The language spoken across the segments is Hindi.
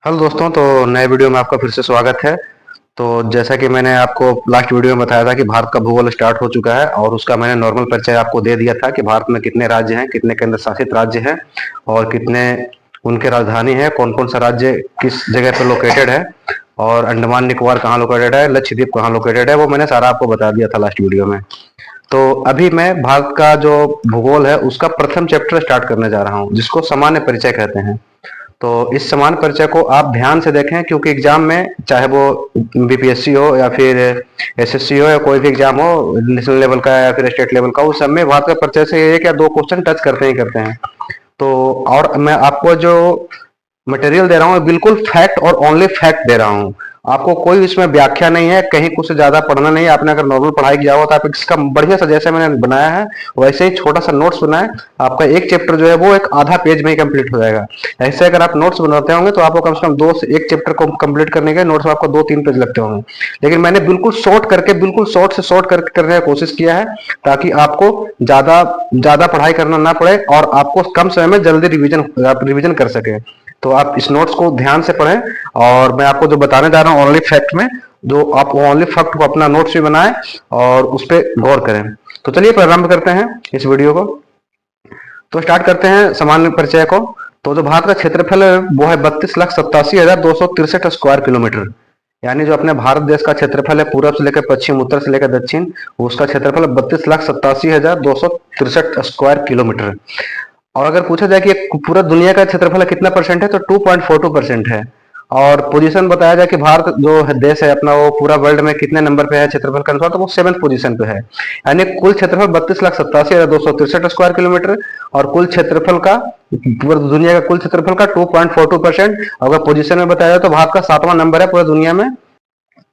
हेलो दोस्तों, तो नए वीडियो में आपका फिर से स्वागत है। तो जैसा कि मैंने आपको लास्ट वीडियो में बताया था कि भारत का भूगोल स्टार्ट हो चुका है और उसका मैंने नॉर्मल परिचय आपको दे दिया था कि भारत में कितने राज्य हैं, कितने केंद्र शासित राज्य हैं और कितने उनके राजधानी है, कौन कौन सा राज्य किस जगह पर लोकेटेड है और अंडमान निकोबार कहाँ लोकेटेड है, लक्षद्वीप कहाँ लोकेटेड है, वो मैंने सारा आपको बता दिया था लास्ट वीडियो में। तो अभी मैं भारत का जो भूगोल है उसका प्रथम चैप्टर स्टार्ट करने जा रहा हूँ, जिसको सामान्य परिचय कहते हैं। तो इस समान परिचय को आप ध्यान से देखें, क्योंकि एग्जाम में चाहे वो बीपीएससी हो या फिर एसएससी हो या कोई भी एग्जाम हो, नेशनल लेवल का या फिर स्टेट लेवल का, उस सब में भारत का परिचय से एक या दो क्वेश्चन टच करते ही करते हैं। तो और मैं आपको जो मटेरियल दे रहा हूँ बिल्कुल फैक्ट और ओनली फैक्ट दे रहा हूँ। आपको कोई इसमें व्याख्या नहीं है, कहीं कुछ ज्यादा पढ़ना नहीं है। आपने अगर नॉर्मल पढ़ाई किया हो तो आप इसका बढ़िया सा जैसे मैंने बनाया है वैसे ही छोटा सा नोट्स बनाए। आपका एक चैप्टर जो है वो एक आधा पेज में ही कंप्लीट हो जाएगा। ऐसे अगर आप नोट्स बनाते होंगे तो आपको कम से कम दो से एक चैप्टर को कंप्लीट करने के नोट्स आपको 2-3 पेज लगते होंगे। लेकिन मैंने बिल्कुल शॉर्ट करके, बिल्कुल शॉर्ट से शॉर्ट करके करने की कोशिश किया है, ताकि आपको ज्यादा ज्यादा पढ़ाई करना ना पड़े और आपको कम समय में जल्दी रिवीजन कर सके। तो आप इस नोट्स को ध्यान से पढ़ें और मैं आपको जो बताने जा रहा हूँ ओनली फैक्ट में, जो आप ओनली फैक्ट को अपना नोट्स भी बनाएं और उस पर गौर करें। तो चलिए प्रारंभ करते हैं इस वीडियो को। तो स्टार्ट करते हैं सामान्य परिचय को। तो जो भारत का क्षेत्रफल है वो है 32,87,263 स्क्वायर किलोमीटर। यानी जो अपने भारत देश का क्षेत्रफल है पूरब से लेकर पश्चिम, उत्तर से लेकर दक्षिण, उसका क्षेत्रफल 32,87,263 स्क्वायर किलोमीटर। और अगर पूछा जाए कि पूरा दुनिया का क्षेत्रफल कितना परसेंट है, तो 2.42% है। और पोजीशन बताया जाए कि भारत जो है देश है अपना, वो पूरा वर्ल्ड में कितने नंबर पे है क्षेत्रफल के अनुसार, तो वो 7th पोजीशन पे है। यानी कुल क्षेत्रफल 32,87,263 स्क्वायर किलोमीटर और कुल क्षेत्रफल का, पूरी दुनिया का कुल क्षेत्रफल का 2.42%। अगर पोजीशन में बताया जाए तो भारत का 7वां नंबर है पूरी दुनिया में।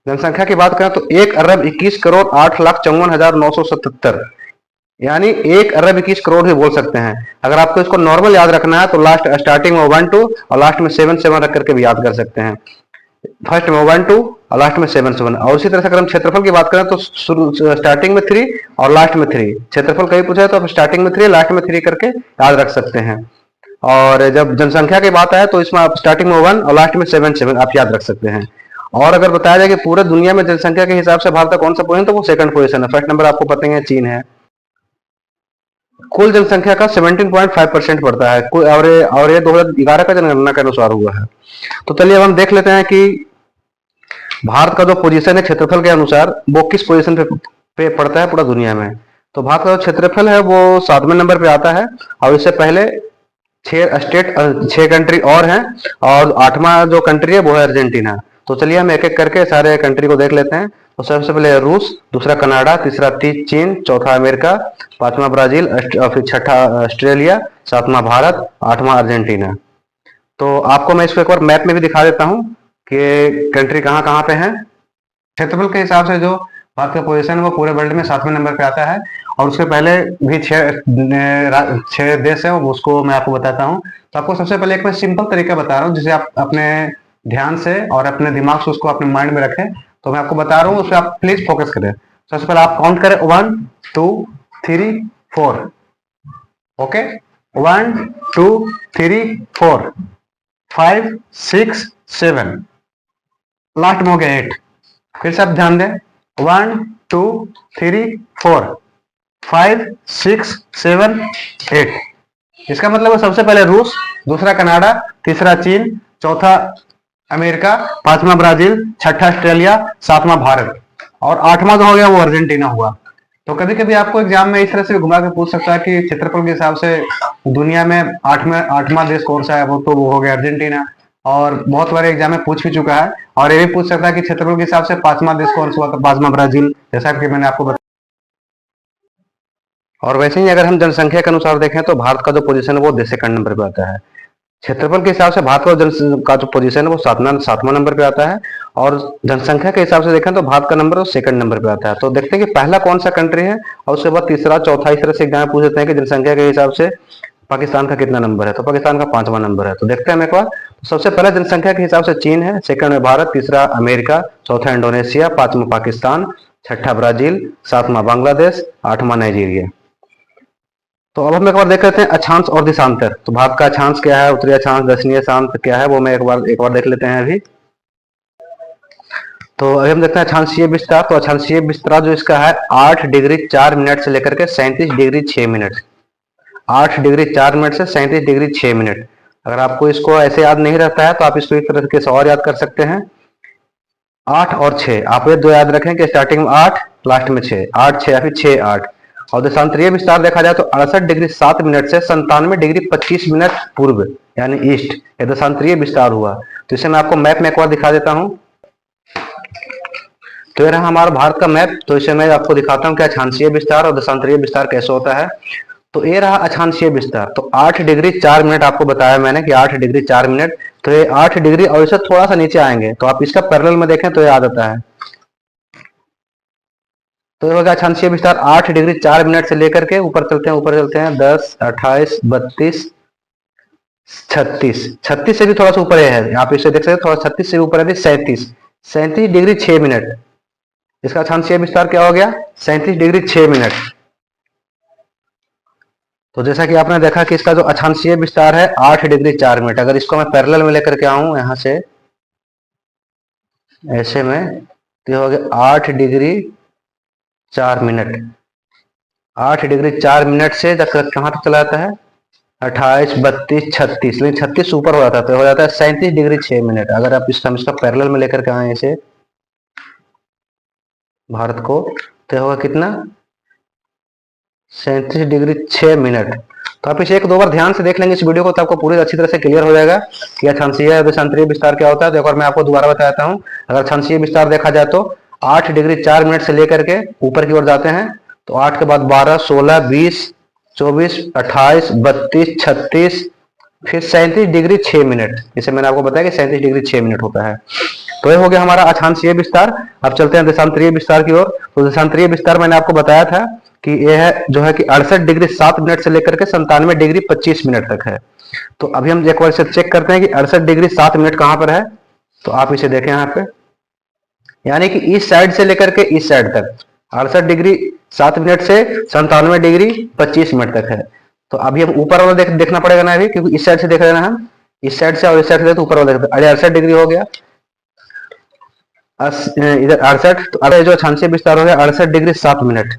जनसंख्या की बात करें तो 1,21,08,54,977, यानी 1,21,00,00,000 भी बोल सकते हैं। अगर आपको इसको नॉर्मल याद रखना है तो लास्ट स्टार्टिंग में 1 2 और लास्ट में 7 7 रख करके भी याद कर सकते हैं। फर्स्ट में 1 2 और लास्ट में 7 7। और उसी तरह से अगर हम क्षेत्रफल की बात करें तो स्टार्टिंग में 3 और लास्ट में 3। क्षेत्रफल कहीं पूछा है तो आप स्टार्टिंग में 3 लास्ट में 3 करके याद रख सकते हैं। और जब जनसंख्या की बात आए तो इसमें आप स्टार्टिंग में 1 और लास्ट में 7 7 आप याद रख सकते हैं। और अगर बताया जाए कि पूरे दुनिया में जनसंख्या के हिसाब से भारत का कौन सा पोजीशन, तो वो सेकंड पोजीशन है। फर्स्ट नंबर आपको पता है चीन है। कुल जनसंख्या का 17.5% पड़ता है और ये 2011 का जनगणना के अनुसार हुआ है। तो चलिए अब हम देख लेते हैं कि भारत का जो पोजीशन है क्षेत्रफल के अनुसार वो किस पोजीशन पे पड़ता है पूरा दुनिया में। तो भारत का जो क्षेत्रफल है वो 7वें नंबर पे आता है। और इससे पहले 6 कंट्री और हैं और 8वां जो कंट्री है वो है अर्जेंटीना। तो चलिए हम एक एक करके सारे कंट्री को देख लेते हैं। तो सबसे पहले रूस, दूसरा कनाडा, तीसरा चीन, चौथा अमेरिका, पांचवा ब्राजील, फिर छठा ऑस्ट्रेलिया, सातवां भारत, आठवां अर्जेंटीना। तो आपको मैं इसको एक बार मैप में भी दिखा देता हूँ कि कंट्री कहाँ कहाँ पे है। क्षेत्रफल के हिसाब से जो भारत का पोजीशन है वो पूरे वर्ल्ड में 7वें नंबर पे आता है। और उसके पहले भी छह देश है, उसको मैं आपको बताता हूँ। तो आपको सबसे पहले एक मैं सिंपल तरीका बता रहा हूँ जिसे आप अपने ध्यान से और अपने दिमाग से उसको अपने माइंड में रखें। तो मैं आपको बता रहा हूँ, उस पर आप प्लीज फोकस करें। सबसे पहले आप काउंट करें 1 2 3 4। ओके, 1 2 3 4 5 6 7, लास्ट में हो गया 8। फिर से आप ध्यान दें, 1 2 3 4 5 6 7 8। इसका मतलब है सबसे पहले रूस, दूसरा कनाडा, तीसरा चीन, चौथा अमेरिका, पांचवा ब्राजील, छठा ऑस्ट्रेलिया, सातवां भारत और आठवां जो हो गया वो अर्जेंटीना हुआ। तो कभी कभी आपको एग्जाम में इस तरह से घुमा के पूछ सकता है कि क्षेत्रफल के हिसाब से दुनिया में आठवां देश कौन सा है, वो हो गया अर्जेंटीना। और बहुत बार एग्जाम में पूछ भी चुका है। और ये भी पूछ सकता है कि क्षेत्रफल के हिसाब से पांचवा देश कौन सा हुआ, तो पांचवा ब्राजील, जैसा कि मैंने आपको बताया। और वैसे ही अगर हम जनसंख्या के अनुसार देखें तो भारत का जो पोजीशन है वो सेकंड नंबर पे आता है। क्षेत्रफल के हिसाब से भारत का जो पोजीशन है वो सातवां नंबर पे आता है। और जनसंख्या के हिसाब से देखें तो भारत का नंबर सेकंड नंबर पे आता है। तो देखते हैं कि पहला कौन सा कंट्री है और उसके बाद तीसरा, चौथा, इस तरह से एग्जाम पूछ देते हैं कि जनसंख्या के हिसाब से पाकिस्तान का कितना नंबर है। तो पाकिस्तान का 5वां नंबर है। तो देखते हैं हम एक बार। तो सबसे पहले जनसंख्या के हिसाब से चीन है, सेकंड में भारत, तीसरा अमेरिका, चौथा इंडोनेशिया, पांचवा पाकिस्तान, छठा ब्राजील, सातवां बांग्लादेश, आठवां नाइजीरिया। तो अब हम एक बार देख लेते हैं अक्षांश और दिशांतर। तो भाग का अक्षांश क्या है, उत्तरी अक्षांश, दक्षिणी अक्षांश क्या है, वो मैं एक बार देख लेते हैं अभी। तो अभी हम देखते हैं अक्षांशीय विस्तार। तो अक्षांशीय विस्तार जो इसका है 8 डिग्री 4 मिनट से लेकर के 37 डिग्री 6 मिनट। 8 डिग्री 4 मिनट से 37 डिग्री 6 मिनट। अगर आपको इसको ऐसे याद नहीं रहता है तो आप इसको एक तरह से और याद कर सकते हैं। 8 और 6, आप ये दो याद रखें कि स्टार्टिंग में 8 लास्ट में 6, 8 6 या फिर 6 8। और देशांतरीय विस्तार देखा जाए तो 68 डिग्री 7 मिनट से 97 डिग्री 25 मिनट पूर्व यानी ईस्ट, ये देशांतरीय विस्तार हुआ। तो इसे मैं आपको मैप में एक बार दिखा देता हूं। तो ये रहा हमारा भारत का मैप। तो इसे मैं आपको दिखाता हूं कि अक्षांशीय विस्तार और देशांतरीय विस्तार कैसे होता है। तो ये रहा अक्षांशीय विस्तार। तो 8 डिग्री 4 मिनट आपको बताया मैंने कि 8 डिग्री 4 मिनट। तो ये 8 डिग्री और इसे थोड़ा सा नीचे आएंगे तो आप इसका पैरेलल में देखें तो ये आ जाता है। तो ये हो गया अक्षांशीय विस्तार 8 डिग्री 4 मिनट से लेकर के ऊपर चलते हैं 10 28 32 36। 36 से भी थोड़ा सा ऊपर है, आप इसे देख सकते हैं, थोड़ा 36 से ऊपर है 37 डिग्री 6 मिनट। इसका अक्षांशीय विस्तार क्या हो गया 37 डिग्री 6 मिनट। तो जैसा कि आपने देखा कि इसका जो अक्षांशीय विस्तार है 8 डिग्री 4 मिनट। अगर इसको मैं पैरेलल में लेकर के आऊं यहां से ऐसे में, तो ये हो गया 8 डिग्री 4 मिनट। 8 डिग्री 4 मिनट से कहां तक चला जाता है 28 32 36, लेकिन 36 ऊपर हो जाता है तो हो जाता है 37 डिग्री 6 मिनट। अगर आप इसका पैरेलल में लेकर के आए इसे भारत को, तो होगा कितना 37 डिग्री 6 मिनट। तो आप इसे एक दो बार ध्यान से देख लेंगे इस वीडियो को तो आपको पूरी अच्छी तरह से क्लियर हो जाएगा कि अक्षांशीय देशांतरीय विस्तार क्या होता है। तो एक बार मैं आपको दोबारा बताता हूँ। अगर अक्षांशीय विस्तार देखा जाए तो 8 डिग्री 4 मिनट से लेकर के ऊपर की ओर जाते हैं। तो 8 के बाद 12 16 20 24 28 32 36 फिर 37 डिग्री 6 मिनट। जैसे मैंने आपको बताया कि 37 डिग्री 6 मिनट होता है। तो ये हो गया हमारा अक्षांशीय विस्तार। अब चलते हैं देशांतरीय विस्तार की ओर। तो देशांतरीय विस्तार मैंने आपको बताया था कि यह है जो है कि 68 डिग्री 7 मिनट से लेकर के 97 डिग्री 25 मिनट तक है। तो अभी हम एक बार इसे चेक करते हैं कि 68 डिग्री 7 मिनट कहां पर है। तो आप इसे देखें यहाँ पे, यानी कि इस साइड से लेकर के इस साइड तक 68 डिग्री 7 मिनट से 97 डिग्री 25 मिनट तक है। तो अभी हम ऊपर वाला देखना पड़ेगा ना अभी, क्योंकि इस साइड से देख रहे हैं हम, इस साइड से और इस साइड से तो ऊपर वाला देखते हैं। अरे 68 डिग्री हो गया, इधर 68। तो अरे जो अक्षांशीय विस्तार हो गया 68 डिग्री 7 मिनट।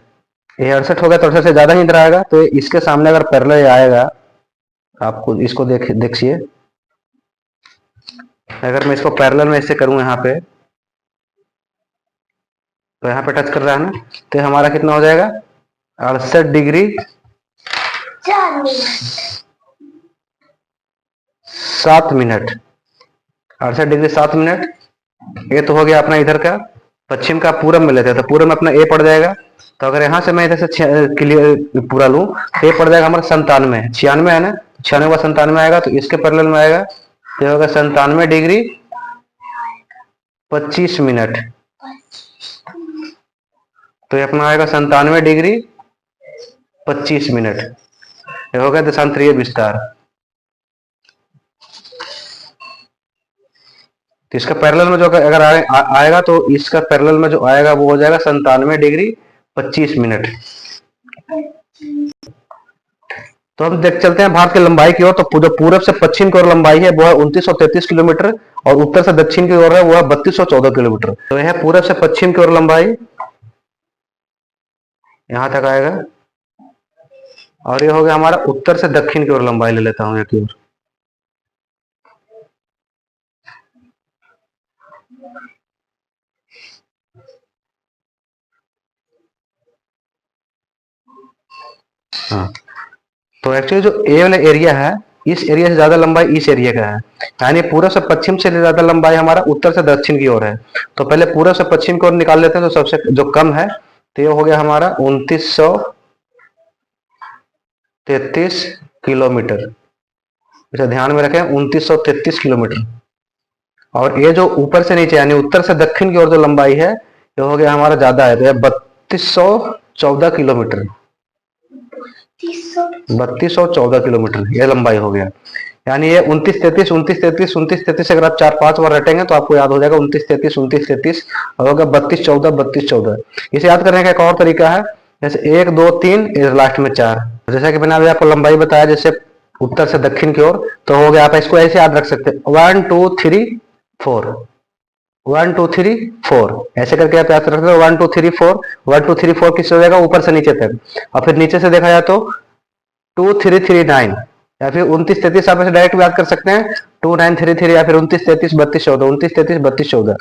ये 68 हो गया तो 68 से ज्यादा ही इधर आएगा। तो इसके सामने अगर पैरेलल आएगा, आपको इसको देखिए, अगर मैं इसको पैरेलल में ऐसे करूं यहाँ पे, तो यहाँ पे टच कर रहा है ना, तो हमारा कितना हो जाएगा 68 डिग्री 7 मिनट। 68 degree 7 minute. ये तो हो गया अपना इधर का पश्चिम का, पूरब में लेते हैं तो पूरब में अपना ए पड़ जाएगा। तो अगर यहाँ से मैं इधर से क्लियर पूरा लूं तो ये पड़ जाएगा हमारा 97, 96 है ना, 96 का 97 आएगा तो इसके पैरेलल में आएगा। तो होगा 97 डिग्री 25 मिनट। तो ये अपना आएगा 97 डिग्री 25 मिनट। ये हो गया देशांतरीय विस्तार। तो इसका पैरेलल में जो अगर आएगा तो इसका पैरेलल में जो आएगा वो हो जाएगा 97 डिग्री 25 मिनट। तो हम देख चलते हैं भारत की लंबाई की ओर। तो जो पूरब से पश्चिम की ओर लंबाई है वो है 2933 किलोमीटर और उत्तर से दक्षिण की ओर है वो है 3214 किलोमीटर। तो यह पूरब से पश्चिम की ओर लंबाई यहां तक आएगा, और ये हो गया हमारा उत्तर से दक्षिण की ओर लंबाई। ले लेता हूं की ओर, हाँ। तो एक्चुअली जो ए वाला एरिया है, इस एरिया से ज्यादा लंबाई इस एरिया का है, यानी पूरब से पश्चिम से ज्यादा लंबाई हमारा उत्तर से दक्षिण की ओर है। तो पहले पूरब से पश्चिम की ओर निकाल लेते हैं, तो सबसे जो कम है तो ये हो गया हमारा 2933 किलोमीटर। इसे ध्यान में रखें 2933 किलोमीटर। और ये जो ऊपर से नीचे यानी उत्तर से दक्षिण की ओर जो लंबाई है ये हो गया हमारा ज्यादा है, तो ये 3214 किलोमीटर। 3214 किलोमीटर ये लंबाई हो गया। यानी ये 2933 2933 2933 अगर आप 4-5 बार रटेंगे तो आपको याद हो जाएगा 2933 2933 और होगा 3214 3214। इसे याद करने का एक और तरीका है, जैसे 1 2 3 लास्ट में 4, जैसा कि मैंने अभी आपको लंबाई बताया, जैसे उत्तर से दक्षिण की ओर, तो हो गया। आप इसको ऐसे याद रख सकते हैं 1 2 3 4, 1 2 3 4, ऐसे करके आप याद रख सकते हो 1 2 3 4। 1 2 3 4 किससे हो जाएगा, ऊपर से नीचे तक। और फिर नीचे से देखा जाए तो 2 3 3 9, या फिर 29 33 आप ऐसे डायरेक्ट याद कर सकते हैं 2 9 3 3, या फिर 29 33 32 14, 29 33 32 14।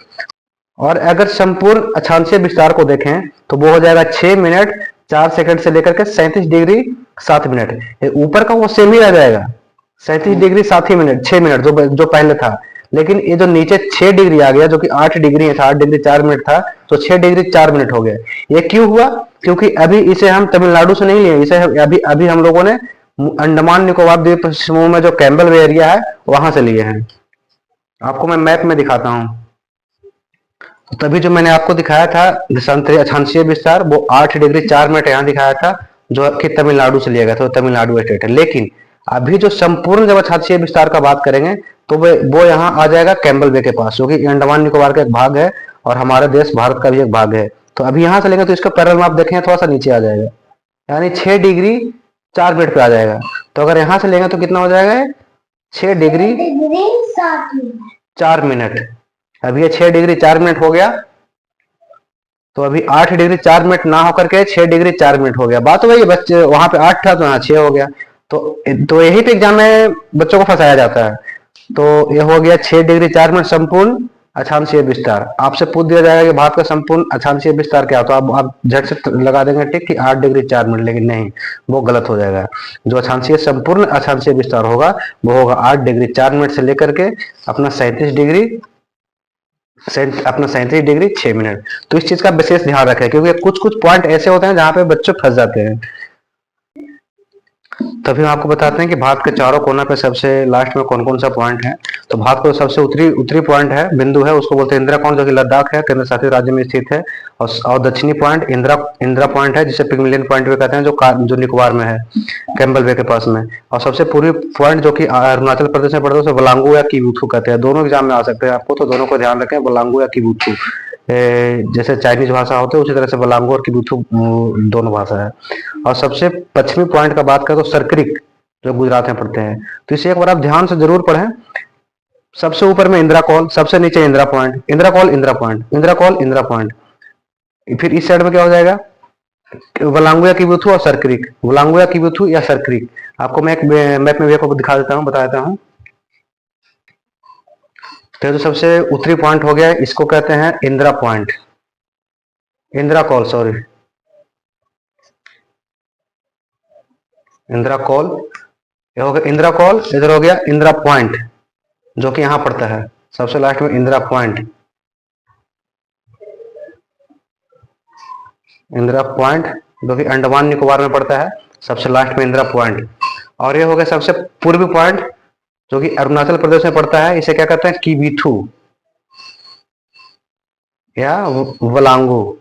और अगर संपूर्ण अक्षांशीय विस्तार को देखें तो वो हो जाएगा 6 मिनट 4 सेकंड से लेकर के 37 डिग्री 7 मिनट। ऊपर का वो सेम ही रह जाएगा, 37 डिग्री 7 ही मिनट 6 मिनट जो पहले था। लेकिन ये जो नीचे 6 डिग्री आ गया, जो कि 8 डिग्री था, 8 डिग्री 4 मिनट था, तो 6 डिग्री 4 मिनट हो गया। ये क्यों हुआ? क्योंकि अभी इसे हम तमिलनाडु से नहीं लिए, इसे अभी अभी हम लोगों ने अंडमान निकोबार द्वीप समूह में जो कैम्बल वे एरिया है वहां से लिए हैं। आपको मैं मैप में दिखाता हूं। तभी जो मैंने आपको दिखाया था देशांतरी अक्षांशीय विस्तार, वो 8 डिग्री 4 मिनट यहाँ दिखाया था, जो कि तमिलनाडु से लिया गया था, तमिलनाडु स्टेट है। लेकिन अभी जो संपूर्ण जब अक्षांशीय विस्तार का बात करेंगे तो वो यहाँ आ जाएगा कैम्बल वे के पास, जो कि अंडमान निकोबार का एक भाग है और हमारे देश भारत का भी एक भाग है। तो अभी यहाँ से लेंगे तो इसका पैरेलल आप देखें थोड़ा सा नीचे आ जाएगा, यानी 6 डिग्री 4 मिनट पे आ जाएगा। तो अगर यहाँ से लेंगे तो कितना हो जाएगा, 6 डिग्री 4 मिनट। अभी ये 6 डिग्री 4 मिनट हो गया, तो अभी 8 डिग्री 4 मिनट ना होकर के 6 डिग्री 4 मिनट हो गया। बात वही है, बच्चे वहां पे 8 था तो यहाँ 6 हो गया। तो यही पे एग्जाम में बच्चों को फंसाया जाता है। तो ये हो गया 6 डिग्री 4 मिनट संपूर्ण अक्षांशीय विस्तार। आपसे पूछ दिया जाएगा कि भारत का संपूर्ण अक्षांशीय विस्तार क्या, तो आप झट से लगा देंगे टिक कि 8 डिग्री 4 मिनट, लेकिन नहीं, वो गलत हो जाएगा। जो अक्षांशीय संपूर्ण अक्षांशीय विस्तार होगा वो होगा 8 डिग्री 4 मिनट से लेकर के अपना 37 डिग्री 6 मिनट। तो इस चीज का विशेष ध्यान रखें, क्योंकि कुछ कुछ पॉइंट ऐसे होते हैं जहां पे बच्चे फंस जाते हैं। तभी हम आपको बताते हैं कि भारत के चारों कोना पे सबसे लास्ट में कौन कौन सा पॉइंट है। तो भारत को सबसे उत्तरी उत्तरी पॉइंट है, बिंदु है, उसको बोलते हैं इंदिरा कोण, जो कि लद्दाख है, केंद्र शासित राज्य में स्थित है। और दक्षिणी पॉइंट इंदिरा पॉइंट है, जिसे पिगमिलियन पॉइंट भी कहते हैं, जो निकोबार में है, कैम्बल वे के पास में। और सबसे पूर्वी पॉइंट जो कि अरुणाचल प्रदेश में पड़ता है, उसे बलांगू या किबुथु कहते हैं। दोनों एग्जाम में आ सकते हैं आपको, तो दोनों को ध्यान रखें, बलांगू या किबुथु। जैसे चाइनीज भाषा होते है उसी तरह से बलांगू और किबुथु दोनों भाषा है। और सबसे पश्चिमी पॉइंट का बात करें तो सरक्रिक, जो गुजरात में पड़ते हैं। तो इसे एक बार आप ध्यान से जरूर पढ़ें। सबसे ऊपर में इंदिरा कॉल, सबसे नीचे Indira point, Indira call Indira point, Indira call Indira point. फिर इस साइड में क्या हो जाएगा, वलांगू या किबुथु और सरक्रिक, वलांगू या किबुथु या सरक्रिक। आपको मैं एक मैप में भी आपको दिखा देता हूँ, बता देता हूँ। तो जो सबसे उत्तरी पॉइंट हो गया, इसको कहते हैं Indira point, Indira call, sorry, Indira call. ये हो गया इंदिरा कॉल, इधर हो गया इंदिरा पॉइंट, जो कि यहां पड़ता है सबसे लास्ट में, इंदिरा पॉइंट, इंदिरा पॉइंट, जो कि अंडमान निकोबार में पड़ता है, सबसे लास्ट में इंदिरा पॉइंट। और ये हो गया सबसे पूर्वी पॉइंट, जो कि अरुणाचल प्रदेश में पड़ता है, इसे क्या कहते हैं, किबीथू या वलांगू,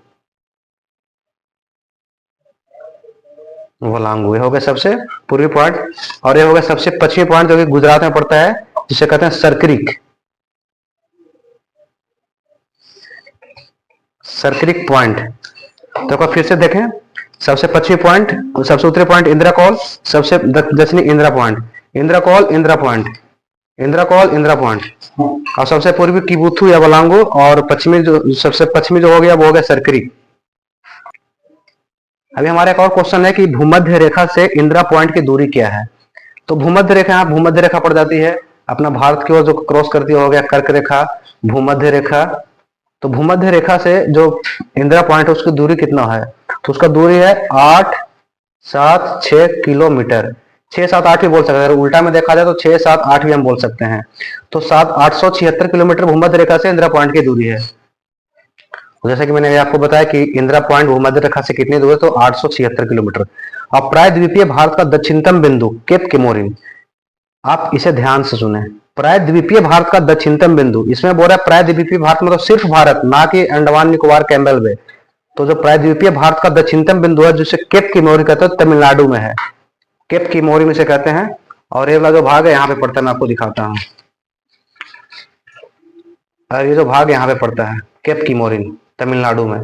वलांगू। ये हो गया सबसे पूर्वी पॉइंट। और ये हो गया सबसे पश्चिमी पॉइंट, जो कि गुजरात में पड़ता है, जिसे कहते हैं सरक्रिक, सरक्रिक पॉइंट। तो फिर से देखें, सबसे पश्चिमी पॉइंट, सबसे उत्तरी पॉइंट इंदिरा कॉल, सबसे दक्षिणी Indira point, Indira call Indira point, Indira call Indira point. और सबसे पूर्वी किबुथु या बलांगू, और पश्चिमी जो सबसे पश्चिमी जो हो गया वो हो गया सरकरी। अभी हमारा एक और क्वेश्चन है कि भूमध्य रेखा से इंदिरा पॉइंट की दूरी क्या है। तो भूमध्य रेखा, यहाँ भूमध्य रेखा पड़ जाती है अपना भारत की ओर जो क्रॉस करती है, हो गया कर्क रेखा, भूमध्य रेखा। तो भूमध्य रेखा से जो इंदिरा पॉइंट है उसकी दूरी कितना है, तो उसका दूरी है 876 किलोमीटर। 678 भी बोल सकते हैं, अगर उल्टा में देखा जाए तो 678 भी हम बोल सकते हैं। तो 876 किलोमीटर भूमध्य रेखा से इंदिरा पॉइंट की दूरी है। जैसे कि मैंने आपको बताया कि इंदिरा पॉइंट भूमध्य रेखा से कितनी दूर है, तो 876 किलोमीटर। अब प्रायद्वीपीय भारत का दक्षिणतम बिंदु केप केमोरिन, आप इसे ध्यान से सुने, प्रायद्वीपीय भारत का दक्षिणतम बिंदु, इसमें बोल रहा है प्रायद्वीपीय भारत मतलब सिर्फ भारत, ना कि अंडमान निकोबार कैम्बल वे। तो जो प्रायद्वीपीय भारत का दक्षिणतम बिंदु है, जिसे केप केमोरिन कहते हैं, तमिलनाडु में है, केप केमोरिन इसे कहते हैं। और ये वाला जो भाग है यहाँ पे पड़ता है, मैं आपको दिखाता हूँ। और ये जो भाग यहाँ पे पड़ता है केप केमोरिन, तमिलनाडु में,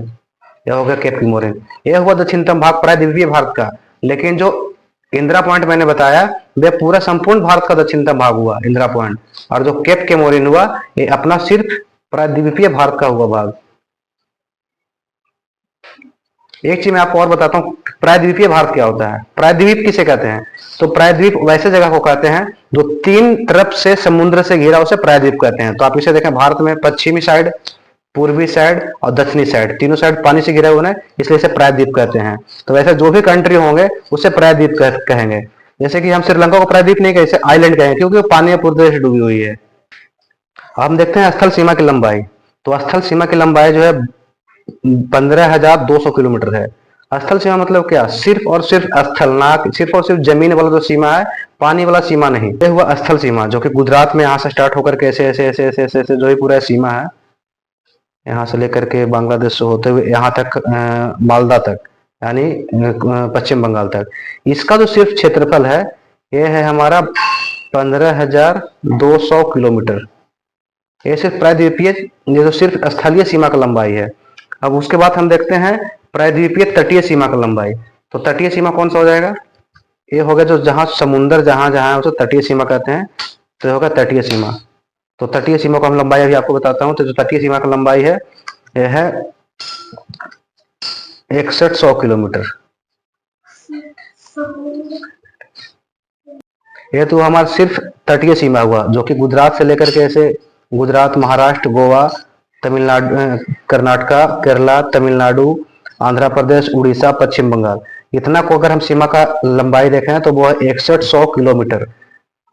यह हो गया केप केमोरिन। यह हुआ दक्षिणतम भाग प्रायद्वीपीय भारत का। लेकिन जो इंदिरा पॉइंट मैंने बताया, वह पूरा संपूर्ण भारत का दक्षिणतम भाग हुआ इंदिरा पॉइंट। और जो केप केमोरिन हुआ, ये अपना सिर्फ प्रायद्वीपीय भारत का हुआ भाग। एक चीज मैं आपको और बताता हूँ, प्रायद्वीपीय भारत क्या होता है, प्रायद्वीप किसे कहते हैं? तो प्रायद्वीप वैसे जगह को कहते हैं जो 3 तरफ से समुद्र से घिरा, उसे प्रायद्वीप कहते हैं। तो आप इसे देखें, भारत में पश्चिमी साइड, पूर्वी साइड और दक्षिणी साइड, तीनों साइड पानी से घिरे हुए हैं, इसलिए इसे प्रायद्वीप कहते हैं। तो वैसे जो भी कंट्री होंगे उसे प्रायद्वीप कहेंगे। जैसे कि हम श्रीलंका को प्रायद्वीप नहीं कहेंगे, आइलैंड कहेंगे, क्योंकि वो पानी में पूरी तरह से डूबी हुई है। हम देखते हैं स्थल सीमा की लंबाई। तो स्थल सीमा की लंबाई जो है 15,200 किलोमीटर है। स्थल सीमा मतलब क्या? सिर्फ और सिर्फ स्थल, ना सिर्फ और सिर्फ जमीन वाला जो सीमा है, पानी वाला सीमा नहीं। ये हुआ स्थल सीमा, जो कि गुजरात में यहाँ से स्टार्ट होकर के ऐसे ऐसे ऐसे ऐसे ऐसे जो ही पूरा सीमा है, यहाँ से लेकर के बांग्लादेश से होते हुए यहाँ तक मालदा तक, यानी पश्चिम बंगाल तक। इसका जो सिर्फ क्षेत्रफल है, ये है हमारा 15,200 किलोमीटर। ये सिर्फ प्रायद्वीपीय, ये तो सिर्फ स्थलीय सीमा का लंबाई है। अब उसके बाद हम देखते हैं प्रायद्वीपीय तटीय सीमा का लंबाई। तो तटीय सीमा कौन सा हो जाएगा? ये होगा जो जहां समुन्द्र जहां जहां है उसे तटीय सीमा कहते हैं। तो ये होगा तटीय सीमा। तो तटीय सीमा को हम लंबाई अभी आपको बताता हूँ। तो जो तटीय सीमा का लंबाई है, यह है 6100 किलोमीटर। ये तो हमारा सिर्फ तटीय सीमा हुआ, जो कि गुजरात से लेकर के ऐसे गुजरात, महाराष्ट्र, गोवा, तमिलनाडु, कर्नाटका, केरला, तमिलनाडु, आंध्र प्रदेश, उड़ीसा, पश्चिम बंगाल, इतना को अगर हम सीमा का लंबाई देखें तो वो है 6100 किलोमीटर।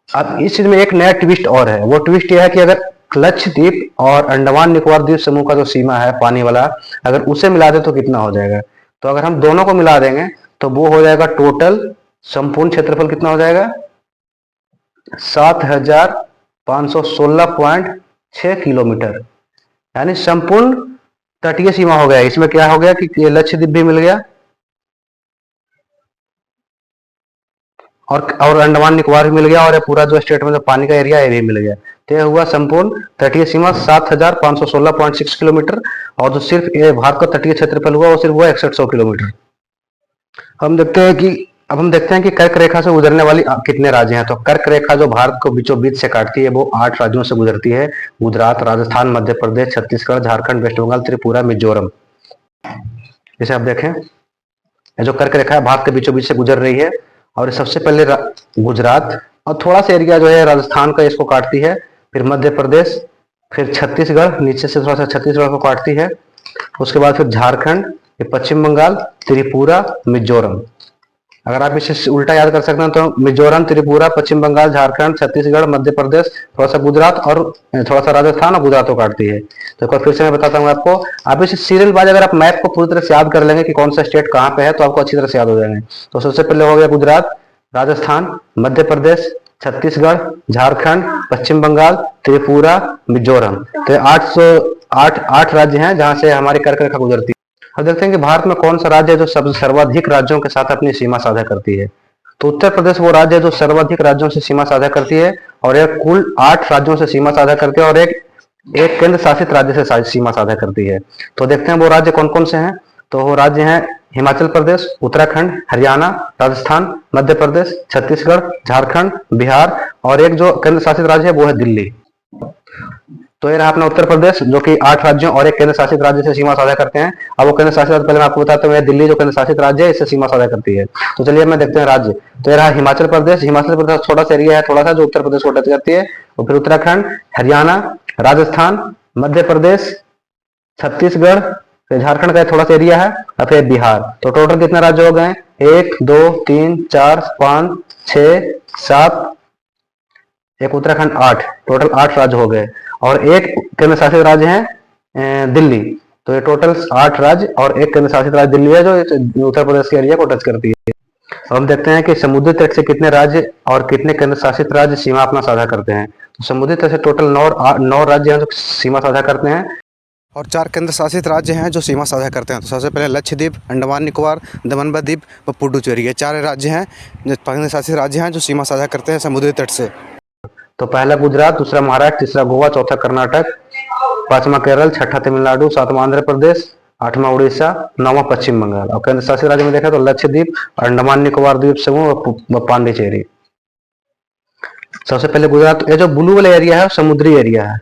अब इस चीज में एक नया ट्विस्ट और है। वो ट्विस्ट यह है कि अगर लक्षद्वीप और अंडमान निकोबार द्वीप समूह का जो सीमा है पानी वाला, अगर उसे मिला दे तो कितना हो जाएगा? तो अगर हम दोनों को मिला देंगे तो वो हो जाएगा टोटल संपूर्ण क्षेत्रफल कितना हो जाएगा? 7,516.6 किलोमीटर, यानी संपूर्ण तटीय सीमा हो गया। इसमें क्या हो गया कि लक्षद्वीप भी मिल गया और अंडमान निकोबार भी मिल गया, और पूरा जो स्टेट में जो पानी का एरिया है ये भी मिल गया। तो यह हुआ संपूर्ण तटीय सीमा 7,516.6 किलोमीटर। और जो सिर्फ ये भारत का तटीय क्षेत्रफल हुआ वो सिर्फ हुआ 6100 किलोमीटर। हम देखते हैं कि अब हम देखते हैं कि कर्क रेखा से गुजरने वाली कितने राज्य हैं। तो कर्क रेखा जो भारत को बीचों बीच से काटती है, वो 8 राज्यों से गुजरती है। गुजरात, राजस्थान, मध्य प्रदेश, छत्तीसगढ़, झारखंड, वेस्ट बंगाल, त्रिपुरा, मिजोरम। जैसे आप देखें, ये जो कर्क रेखा है भारत के बीचों बीच से गुजर रही है, और सबसे पहले गुजरात और थोड़ा सा एरिया जो है राजस्थान का इसको काटती है, फिर मध्य प्रदेश, फिर छत्तीसगढ़, नीचे से थोड़ा सा छत्तीसगढ़ को काटती है, उसके बाद फिर झारखंड, फिर पश्चिम बंगाल, त्रिपुरा, मिजोरम। अगर आप इसे उल्टा याद कर सकते हैं तो मिजोरम, त्रिपुरा, पश्चिम बंगाल, झारखंड, छत्तीसगढ़, मध्य प्रदेश, थोड़ा सा गुजरात और थोड़ा सा राजस्थान और गुजरात को काटती है। तो एक बार फिर से मैं बताता हूँ आपको। आप इसे सीरियल वाइज अगर आप मैप को पूरी तरह से याद कर लेंगे कि कौन सा स्टेट कहाँ पे है, तो आपको अच्छी तरह से याद हो जाएंगे। तो सबसे पहले हो गया गुजरात, राजस्थान, मध्य प्रदेश, छत्तीसगढ़, झारखंड, पश्चिम बंगाल, त्रिपुरा, मिजोरम। तो 8 राज्य हैं जहां से हमारी कर्क रेखा गुजरती है। अब देखते हैं कि भारत में कौन सा राज्य है जो सर्वाधिक राज्यों के साथ अपनी सीमा साझा करती है। तो उत्तर प्रदेश वो राज्य है जो सर्वाधिक राज्यों से सीमा साझा करती है, और एक कुल 8 राज्यों से सीमा साझा करती है, और एक केंद्र शासित राज्य से सीमा साझा करती है। तो देखते हैं वो राज्य कौन कौन से हैं। तो वो राज्य हैं हिमाचल प्रदेश, उत्तराखंड, हरियाणा, राजस्थान, मध्य प्रदेश, छत्तीसगढ़, झारखंड, बिहार, और एक जो केंद्र शासित राज्य है वो है दिल्ली। तो ये रहा अपना उत्तर प्रदेश, जो कि 8 राज्यों और एक केंद्र शासित राज्य से सीमा साझा करते हैं। अब वो केंद्र शासित राज्य पहले मैं आपको बताता हूँ, दिल्ली जो केंद्र शासित राज्य है इससे सीमा साझा करती है। तो चलिए मैं देखते हैं राज्य। तो ये रहा हिमाचल प्रदेश। हिमाचल प्रदेश छोटा सा एरिया है, थोड़ा सा, जो उत्तर प्रदेश को टच करती है। और फिर उत्तराखंड, हरियाणा, राजस्थान, मध्य प्रदेश, छत्तीसगढ़, फिर झारखंड का थोड़ा सा एरिया है, और फिर बिहार। तो टोटल कितने राज्य हो गए? 1 2 3 4 5 6 7, एक उत्तराखंड 8, टोटल 8 राज्य हो गए। और एक केंद्र शासित राज्य है दिल्ली। तो ये टोटल 8 राज्य और एक केंद्र शासित राज्य दिल्ली है, जो उत्तर प्रदेश के एरिया को टच करती है। हम देखते हैं कि समुद्री तट से कितने राज्य और कितने केंद्र शासित राज्य सीमा अपना साझा करते हैं। तो समुद्री तट से टोटल 9 राज्य हैं जो सीमा साझा करते हैं, और 4 केंद्र शासित राज्य हैं जो सीमा साझा करते हैं। तो सबसे पहले लक्षद्वीप, अंडमान निकोबार, दमन व दीप व पुडुचेरी, ये 4 राज्य हैं जो केंद्र शासित राज्य हैं जो सीमा साझा करते हैं समुद्री तट से। तो पहला गुजरात, दूसरा महाराष्ट्र, तीसरा गोवा, चौथा कर्नाटक, 5वां केरल, छठा तमिलनाडु, 7वां आंध्र प्रदेश, 8वां उड़ीसा, 9वां पश्चिम बंगाल। और केंद्र शासित राज्य में देखा तो लक्षद्वीप, अंडमान निकोबार द्वीप समूह और पांडिचेरी। सबसे पहले गुजरात, ये जो ब्लू वाला एरिया है समुद्री एरिया है,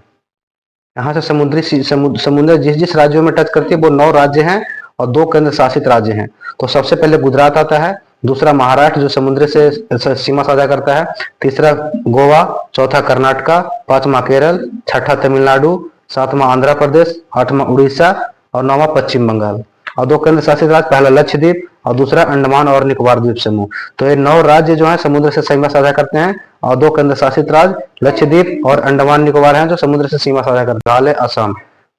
यहाँ से समुद्र जिस जिस राज्यों में टच करती है वो 9 राज्य हैं और 2 केंद्र शासित राज्य हैं। तो सबसे पहले गुजरात आता है, दूसरा महाराष्ट्र जो समुद्र से सीमा साझा करता है, तीसरा गोवा, चौथा कर्नाटका, 5वां केरल, छठा तमिलनाडु, 7वां आंध्र प्रदेश, 8वां उड़ीसा और 9वां पश्चिम बंगाल। और 2 केंद्र शासित राज्य, पहला लक्षद्वीप और दूसरा अंडमान और निकोबार द्वीप समूह। तो ये 9 राज्य जो है समुद्र से सीमा साझा करते हैं और 2 केंद्र शासित राज्य लक्षद्वीप और अंडमान निकोबार हैं जो समुद्र से सीमा साझा करते हैं, मेघालय, असम,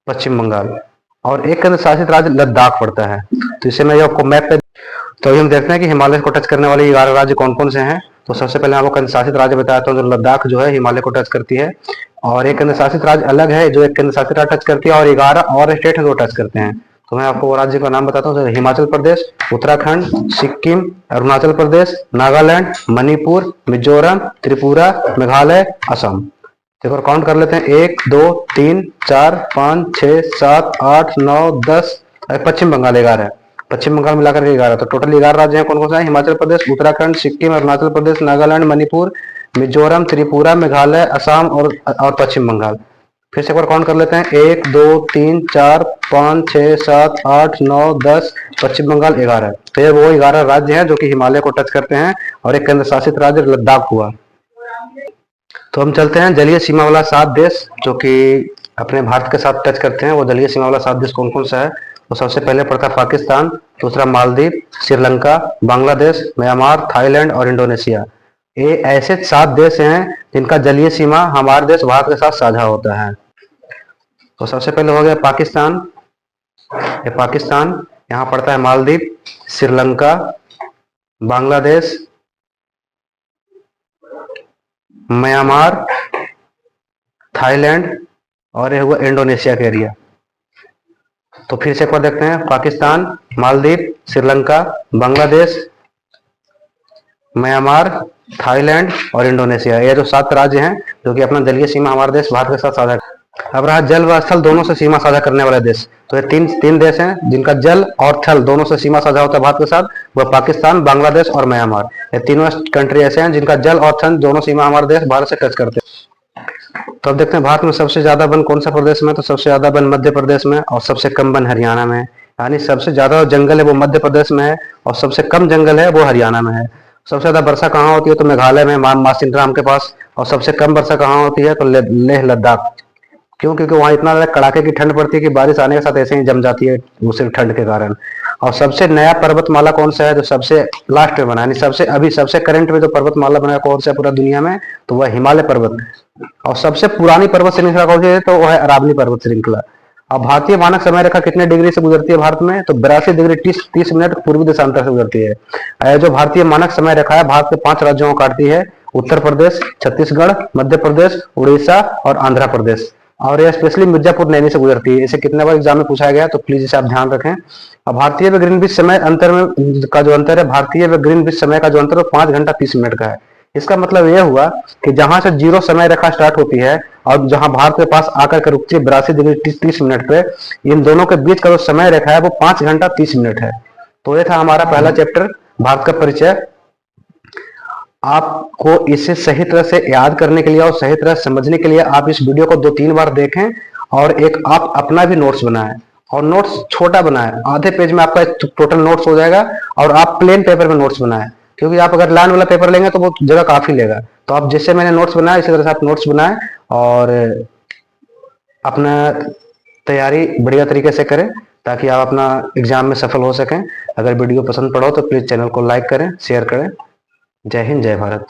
पश्चिम बंगाल। और एक केंद्र शासित राज्य लद्दाख पड़ता है। तो इसे मैं आपको मैप पे, तो अभी हम देखते हैं कि हिमालय को टच करने वाले 11 राज्य कौन कौन से हैं। तो सबसे पहले आपको केंद्र शासित राज्य बताता हूँ, जो लद्दाख जो है हिमालय को टच करती है। और एक केंद्र शासित राज्य अलग है जो एक केंद्र शासित राज्य टच करती है, और 11 और स्टेट है जो टच करते हैं। तो मैं आपको वो राज्य का नाम बताता हूँ, हिमाचल प्रदेश, उत्तराखंड, सिक्किम, अरुणाचल प्रदेश, नागालैंड, मणिपुर, मिजोरम, त्रिपुरा, मेघालय, असम। देखो काउंट कर लेते हैं, 1 2 3 4 5 6 7 8 9 10, पश्चिम बंगाल 11, पश्चिम बंगाल मिलाकर के 11। तो टोटल 11 राज्य हैं। कौन कौन से हैं? हिमाचल प्रदेश, उत्तराखंड, सिक्किम, अरुणाचल प्रदेश, नागालैंड, मणिपुर, मिजोरम, त्रिपुरा, मेघालय, असम और पश्चिम बंगाल। फिर से एक बार काउंट कर लेते हैं, 1 2 3 4 5 6 7 8 9 10, पश्चिम बंगाल 11। तो ये वो 11 राज्य हैं जो कि हिमालय को टच करते हैं, और एक केंद्र शासित राज्य लद्दाख हुआ। तो हम चलते हैं जलीय सीमा वाला 7 देश जो कि अपने भारत के साथ टच करते हैं। वो जलीय सीमा वाला 7 देश कौन कौन सा है? तो सबसे पहले पड़ता है पाकिस्तान, दूसरा मालदीव, श्रीलंका, बांग्लादेश, म्यांमार, थाईलैंड और इंडोनेशिया। ये ऐसे 7 देश हैं जिनका जलीय सीमा हमारे देश भारत के साथ साझा होता है। तो सबसे पहले हो गया पाकिस्तान। ये पाकिस्तान, यहाँ पड़ता है मालदीव, श्रीलंका, बांग्लादेश, म्यांमार, थाईलैंड और ये हुआ इंडोनेशिया का एरिया। तो फिर से एक बार देखते हैं, पाकिस्तान, मालदीव, श्रीलंका, बांग्लादेश, म्यांमार, थाईलैंड और इंडोनेशिया। ये जो 7 राज्य हैं जो कि अपना जलीय सीमा हमारे देश भारत के साथ साझा। अब रहा जल व स्थल दोनों से सीमा साझा करने वाले देश। तो ये तीन देश हैं जिनका जल और थल दोनों से सीमा साझा होता है भारत के साथ, वह पाकिस्तान, बांग्लादेश और म्यांमार। ये तीनों कंट्री ऐसे हैं जिनका जल और थल दोनों सीमा हमारे देश भारत से टच करते हैं। तो अब देखते हैं भारत में सबसे ज्यादा वन कौन सा प्रदेश में? तो सबसे ज्यादा वन मध्य प्रदेश में और सबसे कम वन हरियाणा में। यानी सबसे ज्यादा जंगल है वो मध्य प्रदेश में है और सबसे कम जंगल है वो हरियाणा में है। सबसे ज्यादा वर्षा कहाँ होती है? तो मेघालय में, मासिनराम के पास। और सबसे कम वर्षा कहाँ होती है? तो लेह लद्दाख। क्यों? क्योंकि वहाँ इतना ज्यादा कड़ाके की ठंड पड़ती है कि बारिश आने के साथ ऐसे ही जम जाती है वो सिर्फ ठंड के कारण। और सबसे नया पर्वतमाला कौन सा है? जो सबसे लास्ट में बना, यानी सबसे करंट में जो पर्वतमाला बना है कौन सा है पूरा दुनिया में? तो वह हिमालय पर्वत। और सबसे पुरानी पर्वत श्रृंखला कौन सी है? तो वह है अरावली पर्वत श्रृंखला। अब भारतीय मानक समय रेखा कितने डिग्री से गुजरती है भारत में? तो 82 डिग्री 30 मिनट पूर्वी देशांतर से गुजरती है। जो भारतीय मानक समय रेखा है भारत के 5 राज्यों को काटती है, उत्तर प्रदेश, छत्तीसगढ़, मध्य प्रदेश, उड़ीसा और आंध्र प्रदेश। और यह स्पेशली मिर्जापुर नैनी से गुजरती है। इसे कितने बार एग्जाम में पूछा गया, तो प्लीज इसे आप ध्यान रखें। अब भारतीय व ग्रीनविच समय अंतर में का जो अंतर है, भारतीय व ग्रीनविच समय का जो अंतर है 5 घंटा 30 मिनट का है। इसका मतलब यह हुआ कि जहां से 0 समय रेखा स्टार्ट होती है और जहां भारत के पास आकर के रुकती है 82 डिग्री 30 मिनट पे, इन दोनों के बीच का जो समय रेखा है वो 5 घंटा 30 मिनट है। तो यह था हमारा पहला चैप्टर, भारत का परिचय। आपको इसे सही तरह से याद करने के लिए और सही तरह समझने के लिए आप इस वीडियो को 2-3 बार देखें और एक आप अपना भी नोट्स बनाएं। और नोट्स छोटा बनाएं, आधे पेज में आपका टोटल नोट्स हो जाएगा। और आप प्लेन पेपर में नोट्स बनाएं, क्योंकि आप अगर लाइन वाला पेपर लेंगे तो वो जगह काफी लेगा। तो आप जैसे मैंने नोट्स बनाया इसी तरह से आप नोट्स बनाएं और अपना तैयारी बढ़िया तरीके से करें ताकि आप अपना एग्जाम में सफल हो सकें। अगर वीडियो पसंद पड़ा हो तो प्लीज चैनल को लाइक करें, शेयर करें। जय हिंद, जय भारत।